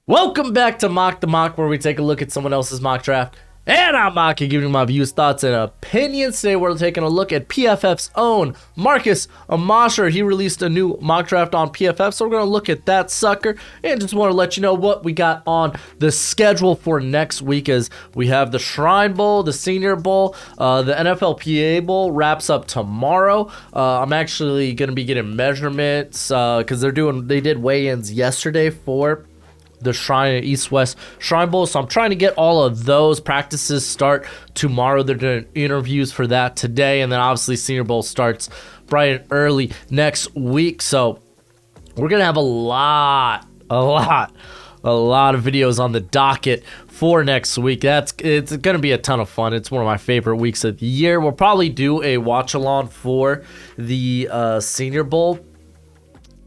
Welcome back to Mock the Mock, where we take a look at someone else's mock draft. And I'm mocking, giving you my views, thoughts, and opinions. Today we're taking a look at PFF's own Marcus Amasher. He released a new mock draft on PFF, so we're going to look at that sucker. And just want to let you know what we got on the schedule for next week as we have the Shrine Bowl, the Senior Bowl, the NFLPA Bowl wraps up tomorrow. I'm actually going to be getting measurements because they did weigh-ins yesterday for the East-West Shrine Bowl. So I'm trying to get all of those practices start tomorrow. They're doing interviews for that today. And then obviously Senior Bowl starts bright and early next week. So we're going to have a lot of videos on the docket for next week. It's going to be a ton of fun. It's one of my favorite weeks of the year. We'll probably do a watch-along for the Senior Bowl,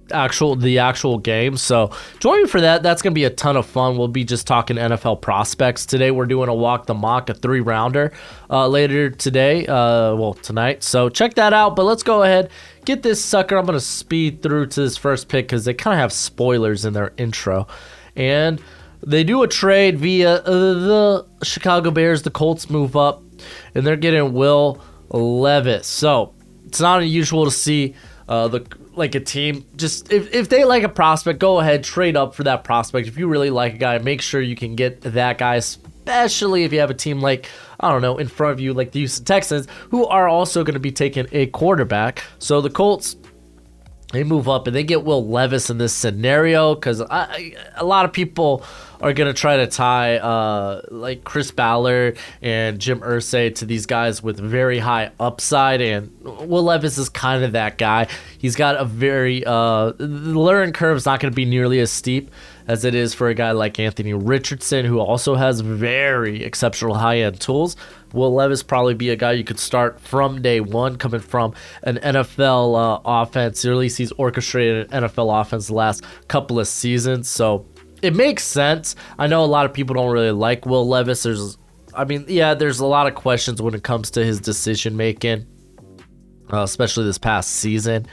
the actual game. So join me for that. That's gonna be a ton of fun. We'll be just talking NFL prospects today. We're doing a walk the mock, a 3-rounder later today, tonight. So check that out. But let's go ahead, get this sucker. I'm gonna speed through to this first pick because they kind of have spoilers in their intro. And they do a trade via the Chicago Bears. The Colts move up and they're getting Will Levis. So it's not unusual to see a team, just if they like a prospect, go ahead, trade up for that prospect. If you really like a guy, make sure you can get that guy, especially if you have a team like, in front of you, like the Houston Texans, who are also going to be taking a quarterback. So the Colts, they move up and they get Will Levis in this scenario because a lot of people are going to try to tie like Chris Ballard and Jim Irsay to these guys with very high upside, and Will Levis is kind of that guy. He's got a very the learning curve is not going to be nearly as steep as it is for a guy like Anthony Richardson, who also has very exceptional high-end tools. Will Levis probably be a guy you could start from day one, coming from an NFL offense. Or at least he's orchestrated an NFL offense the last couple of seasons, so it makes sense. I know a lot of people don't really like Will Levis. There's a lot of questions when it comes to his decision making, especially this past season.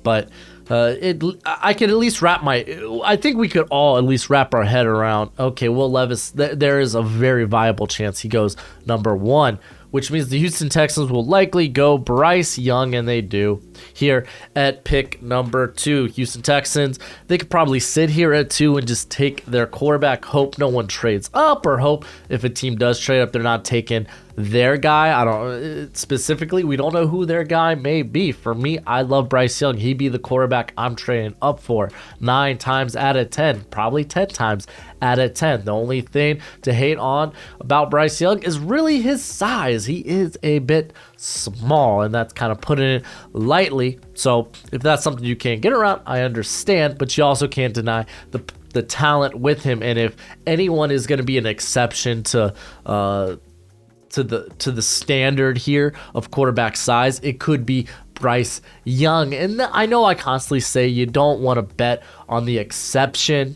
But I can at least I think we could all at least wrap our head around, okay, Will Levis, there is a very viable chance he goes number one, which means the Houston Texans will likely go Bryce Young, and they do here at pick number 2. Houston Texans, they could probably sit here at 2 and just take their quarterback, hope no one trades up, or hope if a team does trade up, they're not taking their guy. We don't know who their guy may be. For me, I love Bryce Young. He'd be the quarterback I'm trading up for 9 times out of 10, probably 10 times out of 10. The only thing to hate on about Bryce Young is really his size. He is a bit small, and that's kind of putting it lightly. So if that's something you can't get around, I understand, but you also can't deny the talent with him. And if anyone is going to be an exception to the standard here of quarterback size, it could be Bryce Young. And I know I constantly say you don't want to bet on the exception.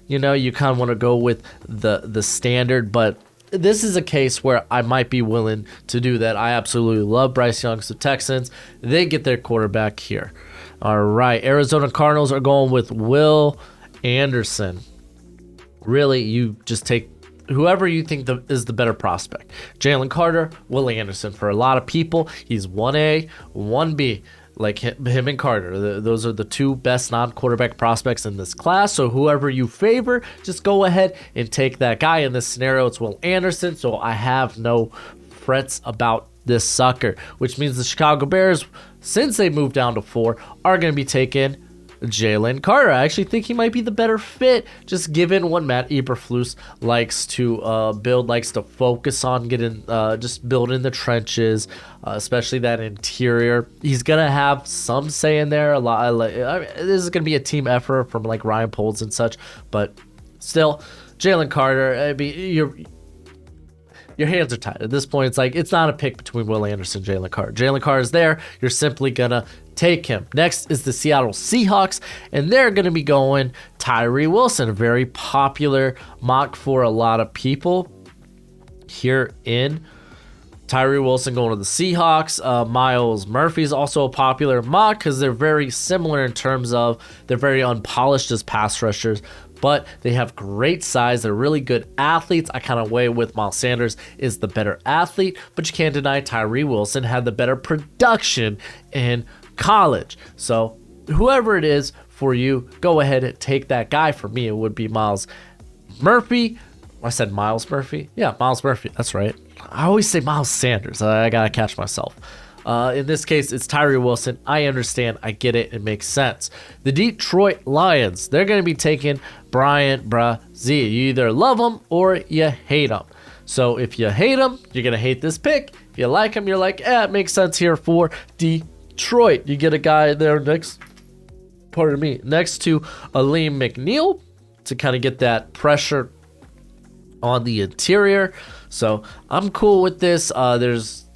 You kind of want to go with the standard, but this is a case where I might be willing to do that. I absolutely love Bryce Young. So Texans, they get their quarterback here. All right, Arizona Cardinals are going with Will Anderson. Really, you just take whoever you think is the better prospect. Jalen Carter, Will Anderson. For a lot of people, he's 1A, 1B. Like him and Carter. Those are the 2 best non-quarterback prospects in this class. So whoever you favor, just go ahead and take that guy. In this scenario, it's Will Anderson. So I have no frets about this sucker, which means the Chicago Bears, since they moved down to 4, are going to be taking Jalen Carter. I actually think he might be the better fit, just given what Matt Eberflus likes to build, likes to focus on getting, just building the trenches, especially that interior. He's gonna have some say in there. This is gonna be a team effort from like Ryan Poles and such, but still, Jalen Carter. I mean, your hands are tied. At this point, it's like it's not a pick between Will Anderson and Jalen Carter. Jalen Carter is there. You're simply gonna take him. Next is the Seattle Seahawks, and they're going to be going Tyree Wilson, a very popular mock for a lot of people here in Tyree Wilson going to the Seahawks. Miles Murphy is also a popular mock because they're very similar in terms of they're very unpolished as pass rushers, but they have great size. They're really good athletes. I kind of weigh with Miles Sanders is the better athlete, but you can't deny Tyree Wilson had the better production in college. So whoever it is for you, go ahead and take that guy. For me, it would be Myles Murphy. I said Myles Murphy. Yeah, Myles Murphy. That's right. I always say Miles Sanders. I got to catch myself. In this case, it's Tyree Wilson. I understand. I get it. It makes sense. The Detroit Lions, they're going to be taking Bresee. You either love him or you hate him. So if you hate him, you're going to hate this pick. If you like him, you're like, it makes sense here for Detroit. You get a guy there next to Aleem McNeil to kind of get that pressure on the interior. So I'm cool with this. There's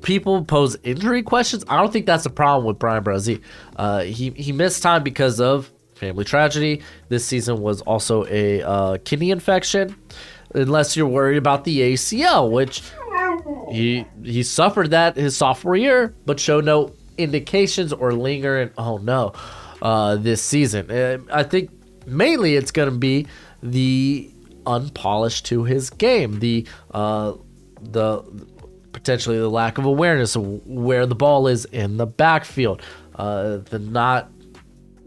people pose injury questions. I don't think that's a problem with Bryan Bresee. He missed time because of family tragedy. This season was also a kidney infection, unless you're worried about the ACL, which he suffered that his sophomore year, but showed no indications or lingering this season. I think mainly it's going to be the unpolished to his game, the potentially the lack of awareness of where the ball is in the backfield, the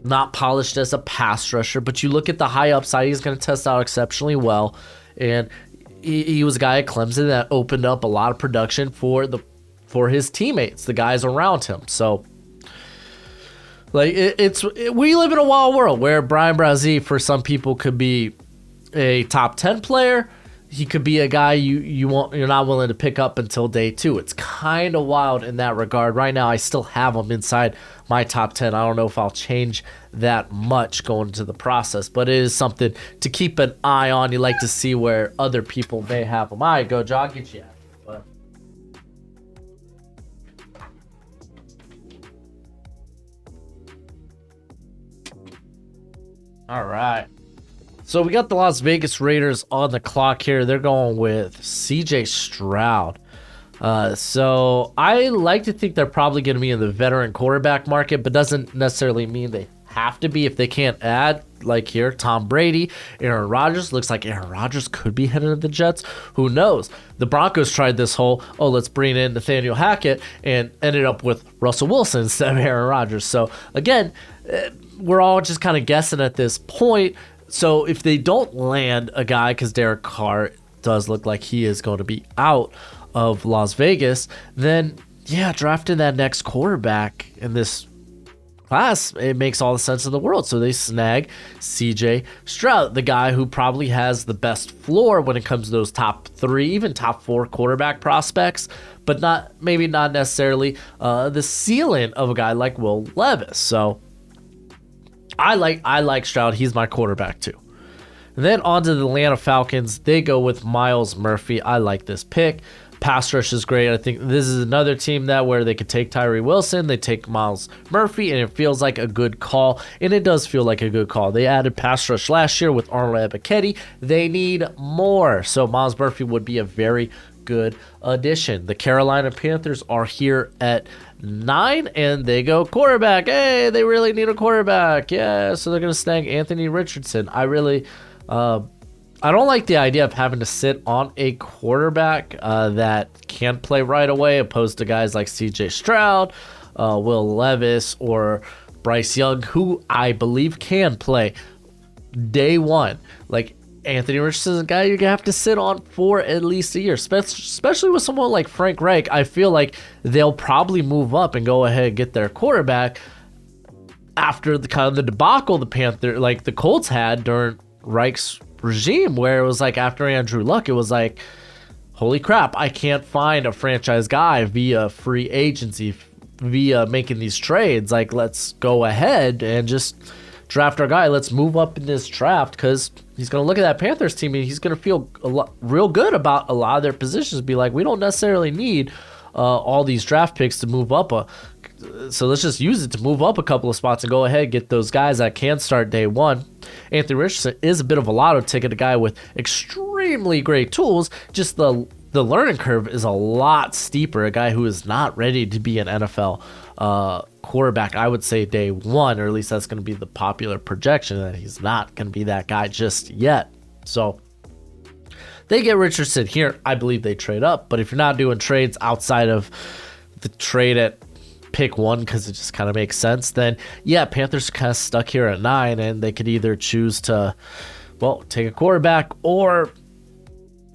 not polished as a pass rusher. But you look at the high upside, he's going to test out exceptionally well, and he was a guy at Clemson that opened up a lot of production for his teammates, the guys around him. So like we live in a wild world where Bryan Bresee for some people could be a top 10 player. He could be a guy you're not willing to pick up until day 2. It's kind of wild in that regard. Right now, I still have him inside my top 10. I don't know if I'll change that much going into the process, but it is something to keep an eye on. You like to see where other people may have him. All right, go, John, get you out. But all right. So we got the Las Vegas Raiders on the clock here. They're going with CJ Stroud. So I like to think they're probably going to be in the veteran quarterback market, but doesn't necessarily mean they have to be if they can't add. Like here, Tom Brady, Aaron Rodgers. Looks like Aaron Rodgers could be headed to the Jets. Who knows? The Broncos tried this whole, let's bring in Nathaniel Hackett, and ended up with Russell Wilson instead of Aaron Rodgers. So again, we're all just kind of guessing at this point. So if they don't land a guy, because Derek Carr does look like he is going to be out of Las Vegas, then drafting that next quarterback in this class, it makes all the sense in the world. So they snag CJ Stroud, the guy who probably has the best floor when it comes to those top 3, even top 4 quarterback prospects, but not necessarily the ceiling of a guy like Will Levis. So I like Stroud. He's my quarterback too. And then on to the Atlanta Falcons. They go with Myles Murphy. I like this pick. Pass rush is great. I think this is another team where they could take Tyree Wilson. They take Myles Murphy, and it feels like a good call. And it does feel like a good call. They added pass rush last year with Arnold Ebiketie. They need more. So Myles Murphy would be a very good addition. The Carolina Panthers are here at 9, and they go quarterback. Hey, they really need a quarterback. Yeah, so they're going to snag Anthony Richardson. I don't like the idea of having to sit on a quarterback that can't play right away, opposed to guys like CJ Stroud, Will Levis, or Bryce Young, who I believe can play day one. Like Anthony Richardson is a guy you're going to have to sit on for at least a year, especially with someone like Frank Reich. I feel like they'll probably move up and go ahead and get their quarterback after the debacle the Colts had during Reich's regime, where it was like after Andrew Luck, it was like, holy crap, I can't find a franchise guy via free agency, via making these trades. Like, let's go ahead and just draft our guy. Let's move up in this draft, because he's going to look at that Panthers team and he's going to feel real good about a lot of their positions. Be like, we don't necessarily need all these draft picks to move up so let's just use it to move up a couple of spots and go ahead and get those guys that can start day one. Anthony Richardson is a bit of a lotto ticket, a guy with extremely great tools. Just the the learning curve is a lot steeper. A guy who is not ready to be an NFL quarterback, I would say day one, or at least that's going to be the popular projection, that he's not going to be that guy just yet. So they get Richardson here. I believe they trade up, but if you're not doing trades outside of the trade at pick one because it just kind of makes sense, then yeah, Panthers are kind of stuck here at 9, and they could either choose to, well, take a quarterback or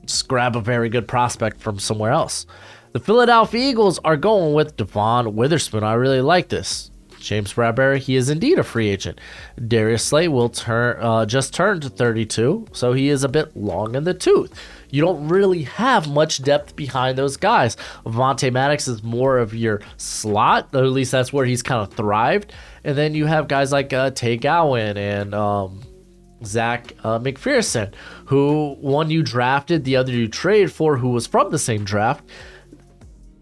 just grab a very good prospect from somewhere else. The Philadelphia Eagles are going with Devon Witherspoon. I really like this. James Bradbury, he is indeed a free agent. Darius Slay will just turned 32, so he is a bit long in the tooth. You don't really have much depth behind those guys. Avonte Maddox is more of your slot, or at least that's where he's kind of thrived. And then you have guys like Tay Gowan and Zach McPherson, who one you drafted, the other you traded for, who was from the same draft.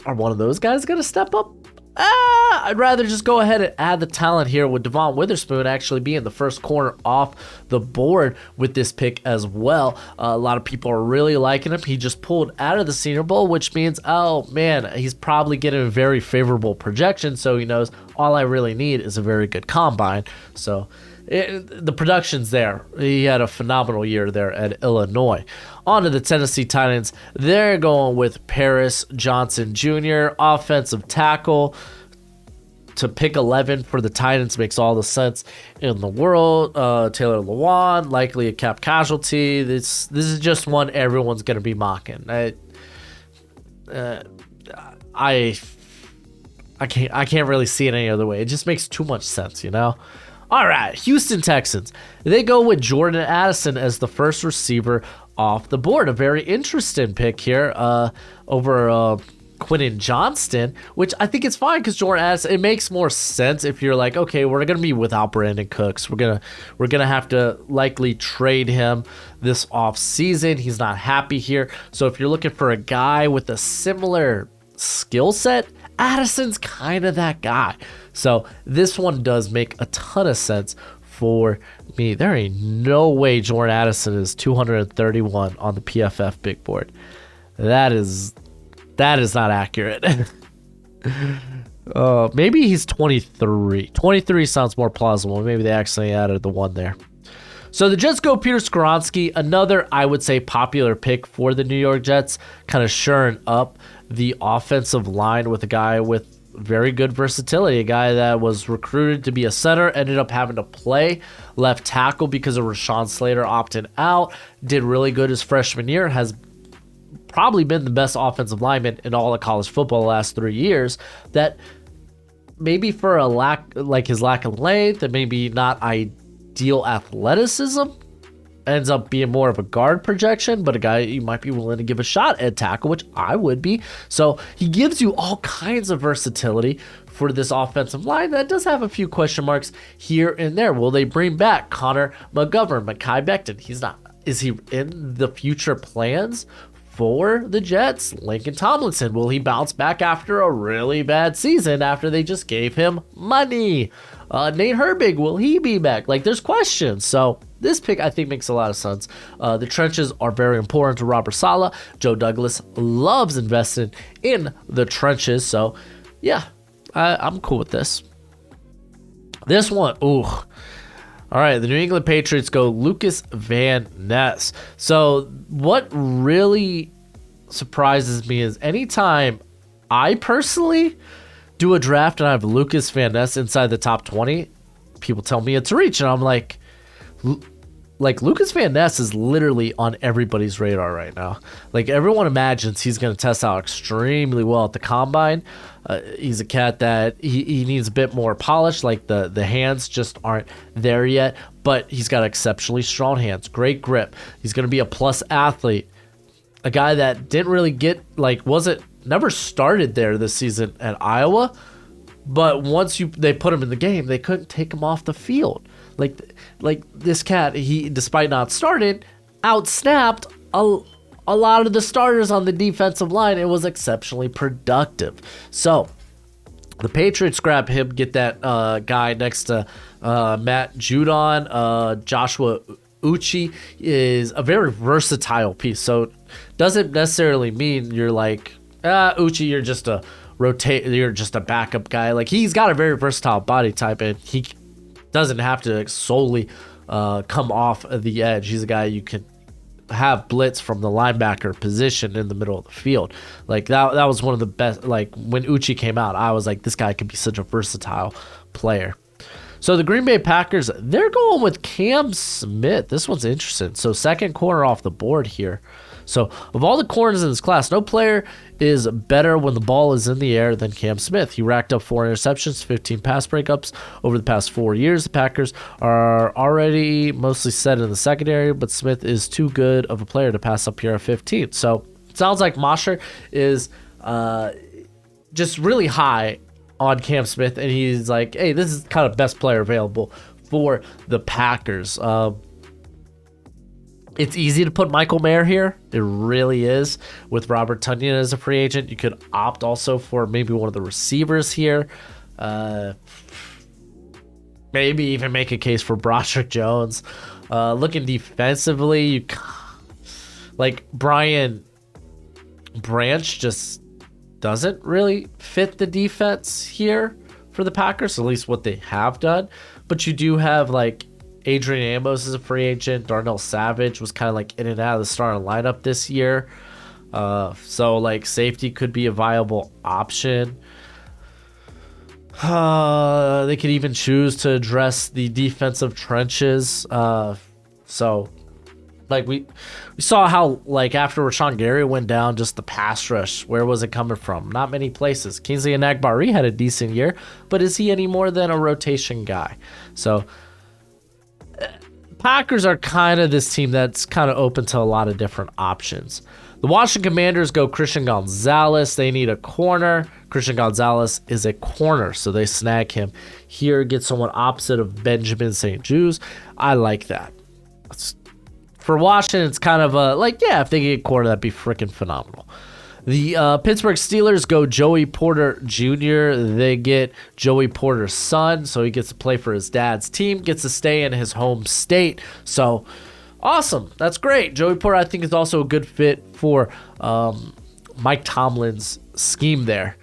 Are one of those guys going to step up? I'd rather just go ahead and add the talent here with Devon Witherspoon actually being the first corner off the board with this pick as well. A lot of people are really liking him. He just pulled out of the Senior Bowl, which means, oh man, he's probably getting a very favorable projection. So he knows all I really need is a very good combine. So the production's there. He had a phenomenal year there at Illinois. On to the Tennessee Titans. They're going with Paris Johnson Jr., offensive tackle. To pick 11 for the Titans makes all the sense in the world. Taylor Lewan, likely a cap casualty. This is just one everyone's going to be mocking. I can't really see it any other way. It just makes too much sense, you know? All right, Houston Texans. They go with Jordan Addison as the first receiver off the board. A very interesting pick here over Quentin Johnston, which I think it's fine because Jordan Addison, it makes more sense if you're like, okay, we're gonna be without Brandon Cooks. We're gonna have to likely trade him this off season. He's not happy here. So if you're looking for a guy with a similar skill set, Addison's kind of that guy. So this one does make a ton of sense for me. There ain't no way Jordan Addison is 231 on the PFF big board. That is not accurate. Maybe he's 23. 23 sounds more plausible. Maybe they actually added the one there. So the Jets go Peter Skaronski, another, I would say, popular pick for the New York Jets, kind of shoring up the offensive line with a guy with very good versatility, a guy that was recruited to be a center, ended up having to play left tackle because of Rashawn Slater opting out, did really good his freshman year, has probably been the best offensive lineman in all of college football the last 3 years. That maybe for his lack of length and maybe not ideal athleticism ends up being more of a guard projection, but a guy you might be willing to give a shot at tackle, which I would be. So he gives you all kinds of versatility for this offensive line that does have a few question marks here and there. Will they bring back Connor McGovern, Mekhi Becton? Is he in the future plans for the Jets? Lincoln Tomlinson, will he bounce back after a really bad season after they just gave him money? Nate Herbig, will he be back? Like, there's questions. So this pick, I think, makes a lot of sense. The trenches are very important to Robert Saleh. Joe Douglas loves investing in the trenches. So, yeah, I'm cool with this. This one, ooh. All right, the New England Patriots go Lucas Van Ness. So what really surprises me is anytime I personally do a draft and I have Lucas Van Ness inside the top 20, people tell me it's a reach. And I'm like Lucas Van Ness is literally on everybody's radar right now. Like, everyone imagines he's going to test out extremely well at the combine. He's a cat that he needs a bit more polish. Like, the hands just aren't there yet, but he's got exceptionally strong hands, great grip. He's going to be a plus athlete. A guy that didn't really get, never started there this season at Iowa, but once they put him in the game, they couldn't take him off the field. Like this cat, he, despite not starting, outsnapped a lot of the starters on the defensive line. It was exceptionally productive. So the Patriots grab him, get that guy next to Matt Judon. Joshua Uche is a very versatile piece. So doesn't necessarily mean you're like, Uchi, you're just a backup guy. Like, he's got a very versatile body type, and he doesn't have to solely come off of the edge. He's a guy you can have blitz from the linebacker position in the middle of the field. Like, that was one of the best. Like, when Uchi came out, I was like, this guy could be such a versatile player. So the Green Bay Packers, they're going with Cam Smith. This one's interesting. So second corner off the board here. So of all the corners in this class, no player is better when the ball is in the air than Cam Smith. He racked up 4 interceptions, 15 pass breakups over the past 4 years. The Packers are already mostly set in the secondary, but Smith is too good of a player to pass up here at 15. So it sounds like Mosher is just really high on Cam Smith, and he's like, hey, this is kind of best player available for the Packers. It's easy to put Michael Mayer here. It really is. With Robert Tonyan as a free agent, you could opt also for maybe one of the receivers here. Maybe even make a case for Broderick Jones. Looking defensively, like Brian Branch just doesn't really fit the defense here for the Packers, at least what they have done. But you do have like Adrian Amos is a free agent. Darnell Savage was kind of like in and out of the starting lineup this year. So like safety could be a viable option. They could even choose to address the defensive trenches. So like we saw how like after Rashawn Gary went down, just the pass rush, where was it coming from? Not many places. Kingsley Enagbari had a decent year, but is he any more than a rotation guy? So Packers are kind of this team that's kind of open to a lot of different options. The Washington Commanders go Christian Gonzalez. They need a corner. Christian Gonzalez is a corner, so they snag him here, get someone opposite of Benjamin St-Juste. I like that. For Washington, it's kind of a, like, yeah, if they get a corner, that'd be freaking phenomenal. The Pittsburgh Steelers go Joey Porter Jr. They get Joey Porter's son, so he gets to play for his dad's team, gets to stay in his home state. So, awesome. That's great. Joey Porter, I think, is also a good fit for Mike Tomlin's scheme there.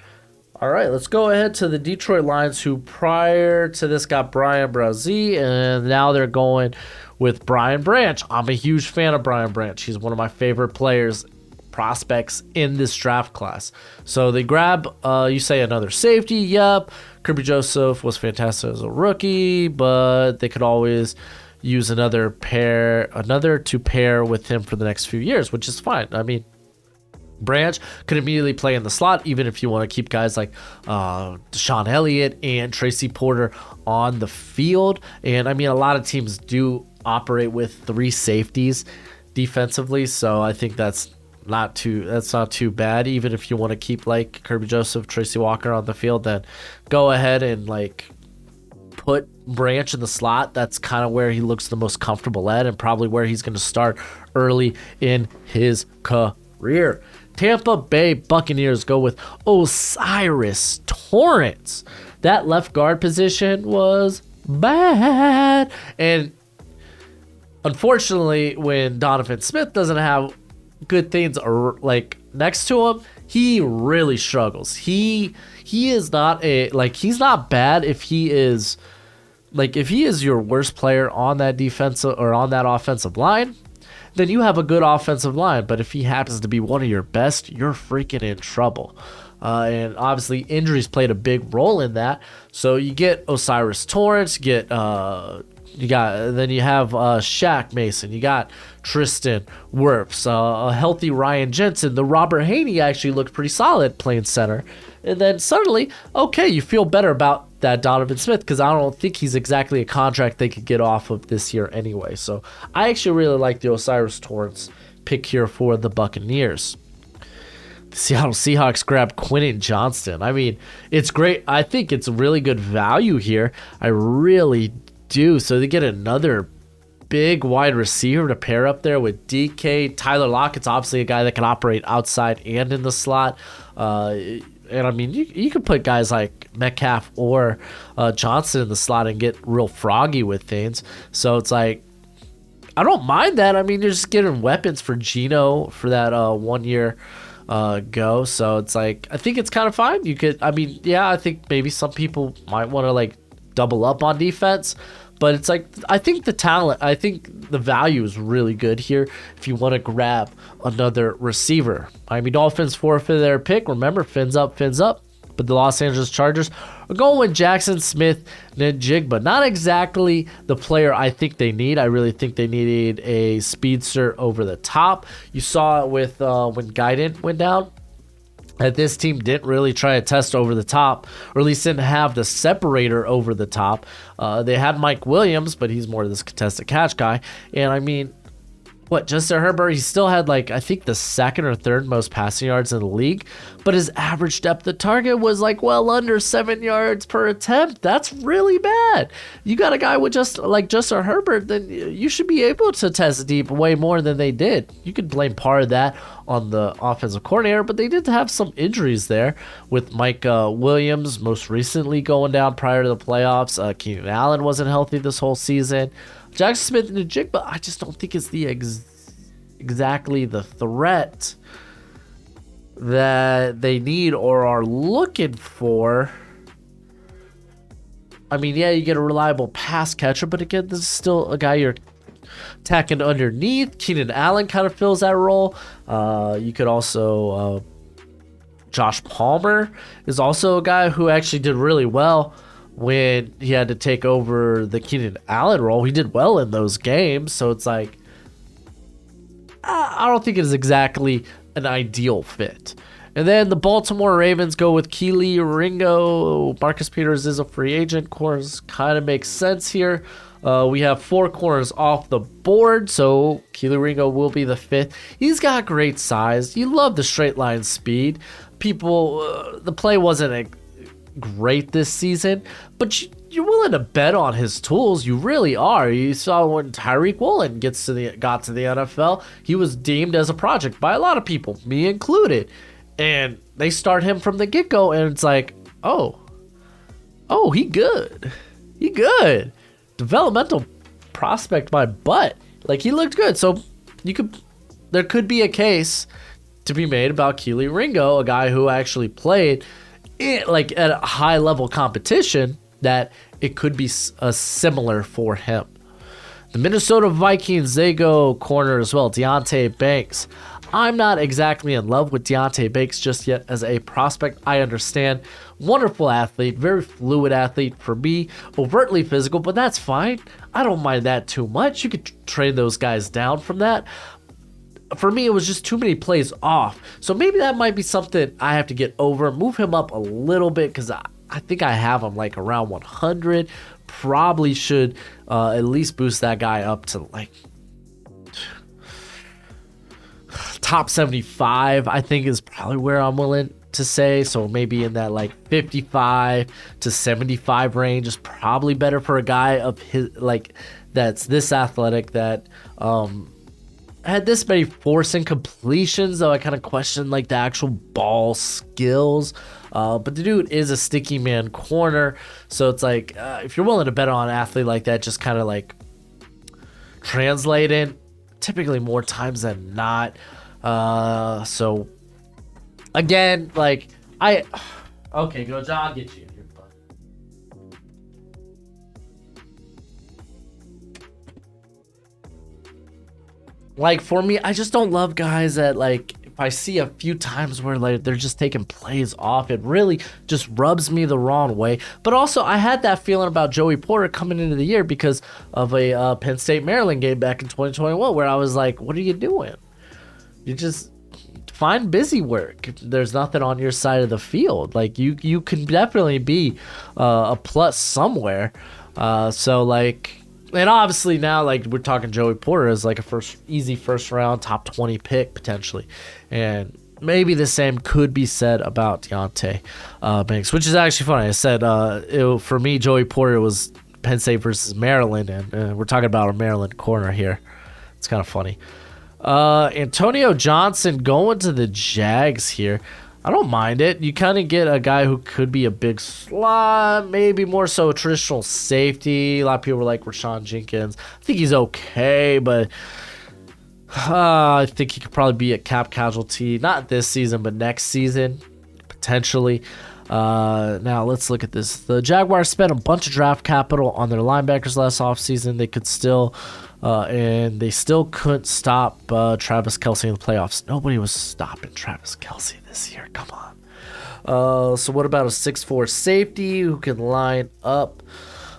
All right, let's go ahead to the Detroit Lions, who prior to this got Brian Bresee, and now they're going with Brian Branch. I'm a huge fan of Brian Branch. He's one of my favorite prospects in this draft class. So they grab, you say another safety. Yep. Kirby Joseph was fantastic as a rookie, but they could always use another to pair with him for the next few years, which is fine. I mean, Branch could immediately play in the slot, even if you want to keep guys like Deshaun Elliott and Tracy Porter on the field. And I mean, a lot of teams do operate with 3 safeties defensively, so I think that's not too bad. Even if you want to keep like Kirby Joseph, Tracy Walker on the field, then go ahead and like put Branch in the slot. That's kind of where he looks the most comfortable at, and probably where he's going to start early in his career. Tampa Bay Buccaneers go with O'Cyrus Torrence. That left guard position was bad, and unfortunately, when Donovan Smith doesn't have good things like next to him, he really struggles. He is not he's not bad if he is your worst player on that defensive or on that offensive line, then you have a good offensive line. But if he happens to be one of your best, you're freaking in trouble. And obviously injuries played a big role in that. So you get O'Cyrus Torrence, you have Shaq Mason, you got Tristan Wirfs, a healthy Ryan Jensen. The Robert Haney actually looked pretty solid playing center. And then suddenly, okay, you feel better about that Donovan Smith, because I don't think he's exactly a contract they could get off of this year anyway. So I actually really like the O'Cyrus Torrence pick here for the Buccaneers. The Seattle Seahawks grab Quentin Johnston. I mean, it's great. I think it's really good value here. I really do. So they get another big wide receiver to pair up there with DK. Tyler Lockett's obviously a guy that can operate outside and in the slot. And I mean, you could put guys like Metcalf or Johnson in the slot and get real froggy with things. So it's like, I don't mind that. I mean, you're just getting weapons for Geno for that 1 year go. So it's like, I think it's kind of fine. You could, I mean, yeah, I think maybe some people might want to like double up on defense, but it's like, I think the value is really good here if you want to grab another receiver. Miami Dolphins forfeit their pick. Remember, fins up. But the Los Angeles Chargers are going with Jackson Smith-Njigba. Not exactly the player I think they need. I really think they needed a speedster over the top. You saw it with when Guyton went down. That this team didn't really try to test over the top, or at least didn't have the separator over the top. They had Mike Williams, but he's more this contested catch guy. And I mean, Justin Herbert, he still had like, I think the second or third most passing yards in the league, but his average depth of target was like well under 7 yards per attempt. That's really bad. You got a guy with just like Justin Herbert, then you should be able to test deep way more than they did. You could blame part of that on the offensive coordinator, but they did have some injuries there with Mike Williams most recently going down prior to the playoffs. Keenan Allen wasn't healthy this whole season. Jackson Smith-Njigba, I just don't think it's the exactly the threat that they need or are looking for. I mean, yeah, you get a reliable pass catcher, but again, this is still a guy you're attacking underneath. Keenan Allen kind of fills that role. You could also Josh Palmer is also a guy who actually did really well when he had to take over the Keenan Allen role. He did well in those games, so it's like, I don't think it is exactly an ideal fit. And then the Baltimore Ravens go with Kelee Ringo. Marcus Peters is a free agent. Corners kind of makes sense here. We have 4 corners off the board, so Kelee Ringo will be the 5th. He's got great size. You love the straight line speed. People, the play wasn't great this season, but you're willing to bet on his tools. You really are. You saw when Tyreek Woolen got to the NFL, he was deemed as a project by a lot of people, me included, and they start him from the get-go, and it's like, oh, he good, developmental prospect by butt. Like, he looked good. So there could be a case to be made about Kelee Ringo, a guy who actually played like at a high level competition, that it could be similar for him. The Minnesota Vikings, they go corner as well. Deonte Banks. I'm not exactly in love with Deonte Banks just yet as a prospect. I understand. Wonderful athlete, very fluid athlete. For me, overtly physical, but that's fine. I don't mind that too much. You could train those guys down from that. For me, it was just too many plays off. So maybe that might be something I have to get over. Move him up a little bit, because I think I have him like around 100. Probably should at least boost that guy up to like top 75, I think is probably where I'm willing to say. So maybe in that like 55 to 75 range is probably better for a guy of his, like, that's this athletic, that had this many forcing completions, though I kind of question like the actual ball skills. But the dude is a sticky man corner, so it's like, if you're willing to bet on an athlete like that, just kind of like translating, typically more times than not. So again, like okay, go John, I'll get you. Like, for me, I just don't love guys that, like, if I see a few times where like they're just taking plays off, it really just rubs me the wrong way. But also, I had that feeling about Joey Porter coming into the year because of a Penn State Maryland game back in 2021, where I was like, what are you doing? You just find busy work. There's nothing on your side of the field. Like, you can definitely be a plus somewhere. So like, and obviously now, like, we're talking Joey Porter as like a easy first round top 20 pick potentially, and maybe the same could be said about Deonte Banks, which is actually funny. I said for me, Joey Porter was Penn State versus Maryland, and we're talking about a Maryland corner here. It's kind of funny. Antonio Johnson going to the Jags here. I don't mind it. You kind of get a guy who could be a big slot, maybe more so a traditional safety. A lot of people were like Rashawn Jenkins. I think he's okay, but I think he could probably be a cap casualty. Not this season, but next season, potentially. Now, let's look at this. The Jaguars spent a bunch of draft capital on their linebackers last offseason. They could still... and they still couldn't stop Travis Kelce in the playoffs. Nobody was stopping Travis Kelce this year. Come on. So what about a 6'4 safety who can line up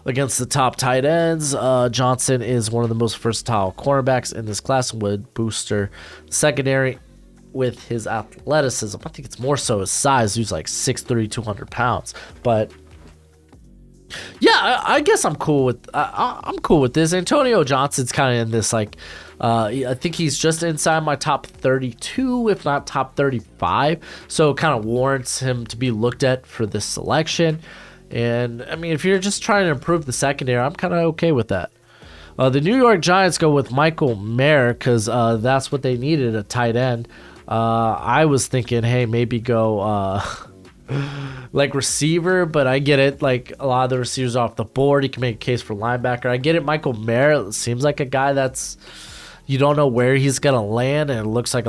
against the top tight ends? Johnson is one of the most versatile cornerbacks in this class and would booster secondary with his athleticism. I think it's more so his size. He's like 6'3", 200 pounds. But yeah, I guess I'm cool with I'm cool with this. Antonio Johnson's kind of in this like I think he's just inside my top 32, if not top 35. So it kind of warrants him to be looked at for this selection. And I mean, if you're just trying to improve the secondary, I'm kind of okay with that. The New York Giants go with Michael Mayer because that's what they needed, a tight end. I was thinking, hey, maybe go like receiver, but I get it. Like a lot of the receivers off the board, you can make a case for linebacker. I get it. Michael Mayer seems like a guy that's you don't know where he's gonna land, and it looks like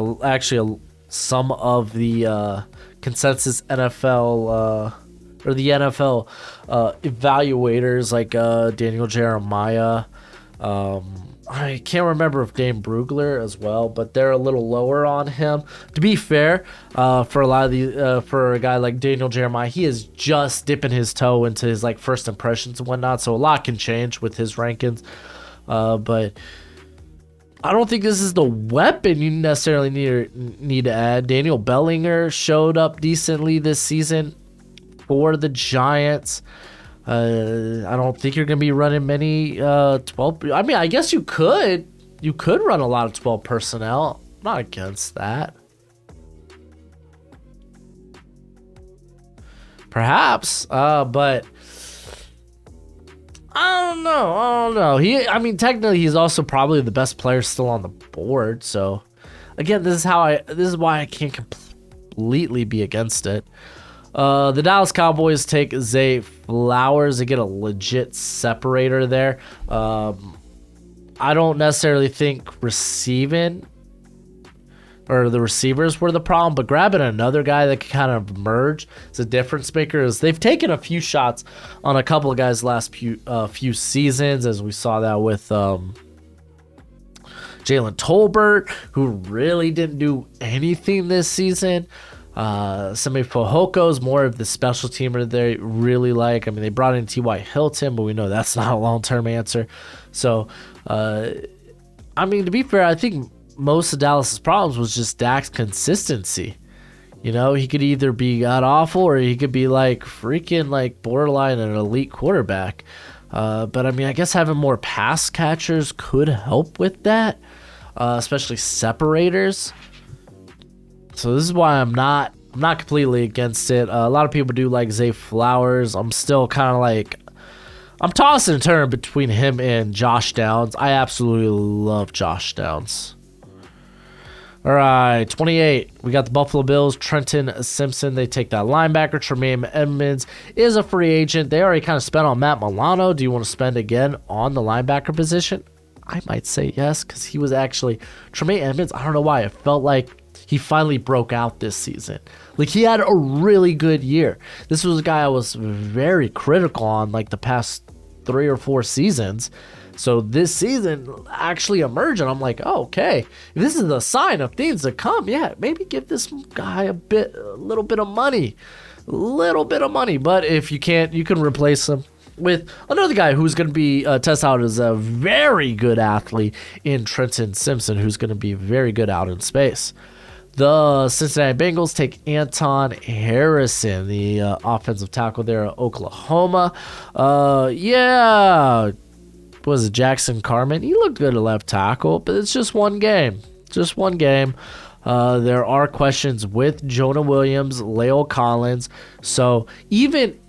some of the consensus NFL or the NFL evaluators like Daniel Jeremiah. I can't remember if Dane Brugler as well, but they're a little lower on him. To be fair, for a lot of the for a guy like Daniel Jeremiah, he is just dipping his toe into his like first impressions and whatnot, so a lot can change with his rankings. But I don't think this is the weapon you necessarily need to add. Daniel Bellinger showed up decently this season for the Giants. I don't think you're going to be running many 12. I mean, I guess you could run a lot of 12 personnel. I'm not against that. Perhaps, but I don't know. I mean, technically, he's also probably the best player still on the board. So, again, this is why I can't completely be against it. The Dallas Cowboys take Zay Flowers. They get a legit separator there. I don't necessarily think receiving or the receivers were the problem, but grabbing another guy that can kind of merge is a difference maker. They've taken a few shots on a couple of guys last few seasons, as we saw that with Jalen Tolbert, who really didn't do anything this season. Semi Pohoko's more of the special teamer they really like. I mean, they brought in T.Y. Hilton, but we know that's not a long-term answer. So, I mean, to be fair, I think most of Dallas's problems was just Dak's consistency. You know, he could either be god-awful or he could be like freaking like borderline an elite quarterback. But I mean, I guess having more pass catchers could help with that, especially separators. So this is why I'm not completely against it. A lot of people do like Zay Flowers. I'm still kind of like, I'm tossing and turning between him and Josh Downs. I absolutely love Josh Downs. All right, 28. We got the Buffalo Bills. Trenton Simpson. They take that linebacker. Tremaine Edmonds is a free agent. They already kind of spent on Matt Milano. Do you want to spend again on the linebacker position? I might say yes, because he was actually Tremaine Edmonds. I don't know why. It felt like he finally broke out this season. Like, he had a really good year. This was a guy I was very critical on like the past 3 or 4 seasons. So this season actually emerged, and I'm like, oh, okay, if this is a sign of things to come, yeah, maybe give this guy a little bit of money. But if you can't, you can replace him with another guy who's going to be tested out as a very good athlete in Trenton Simpson, who's going to be very good out in space. The Cincinnati Bengals take Anton Harrison, the offensive tackle there at Oklahoma. Was it Jackson Carman? He looked good at left tackle, but it's just one game. There are questions with Jonah Williams, La'el Collins. So even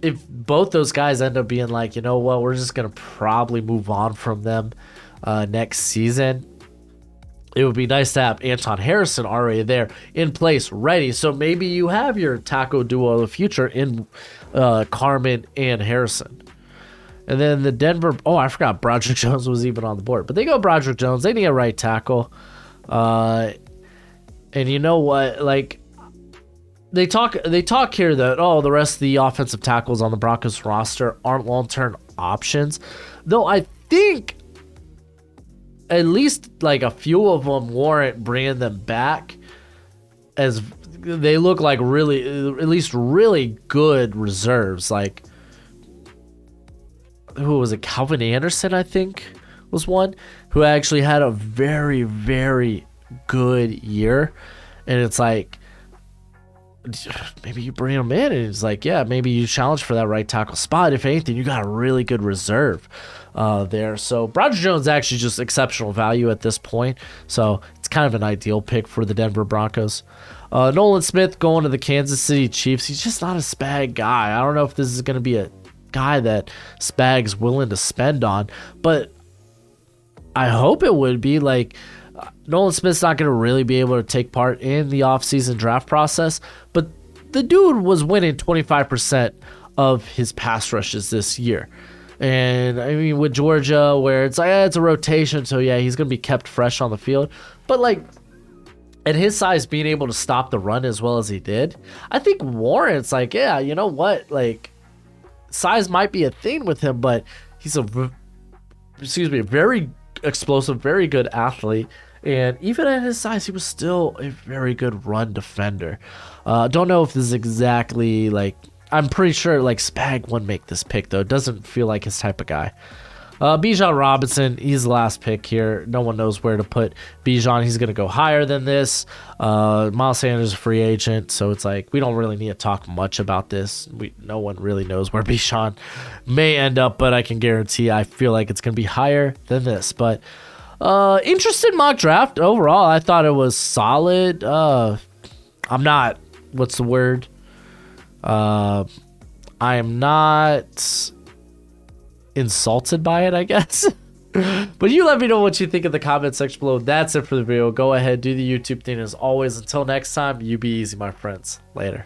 if both those guys end up being like, you know what, we're just going to probably move on from them next season, it would be nice to have Anton Harrison already there in place, ready. So maybe you have your tackle duo of the future in Carman and Harrison. And then the Denver, I forgot Broderick Jones was even on the board. But they go Broderick Jones. They need a right tackle. And you know what? Like, they talk here that, the rest of the offensive tackles on the Broncos roster aren't long-term options. Though I think at least like a few of them warrant bringing them back, as they look like really good reserves. Like, who was it? Calvin Anderson, I think, was one who actually had a very, very good year. And it's like, maybe you bring him in, and it's like, yeah, maybe you challenge for that right tackle spot. If anything, you got a really good reserve there. So Broderick Jones actually just exceptional value at this point. So it's kind of an ideal pick for the Denver Broncos. Nolan Smith going to the Kansas City Chiefs. He's just not a Spag guy. I don't know if this is going to be a guy that Spag's willing to spend on, but I hope it would be. Like, Nolan Smith's not going to really be able to take part in the offseason draft process, but the dude was winning 25% of his pass rushes this year. And I mean, with Georgia, where it's like, it's a rotation, so yeah, he's going to be kept fresh on the field. But like, at his size, being able to stop the run as well as he did, I think warrants, like, yeah, you know what? Like, size might be a thing with him, but he's a very explosive, very good athlete. And even at his size, he was still a very good run defender. Don't know if this is exactly like, I'm pretty sure like Spag wouldn't make this pick though. Doesn't feel like his type of guy. Bijan Robinson, he's the last pick here. No one knows where to put Bijan. He's going to go higher than this. Miles Sanders is a free agent, so it's like we don't really need to talk much about this. No one really knows where Bijan may end up, but I can guarantee I feel like it's going to be higher than this. But interesting mock draft overall. I thought it was solid. I'm not, what's the word? I am not insulted by it, I guess. But you let me know what you think in the comment section below. That's it for the video. Go ahead, do the YouTube thing as always. Until next time, you be easy, my friends. Later.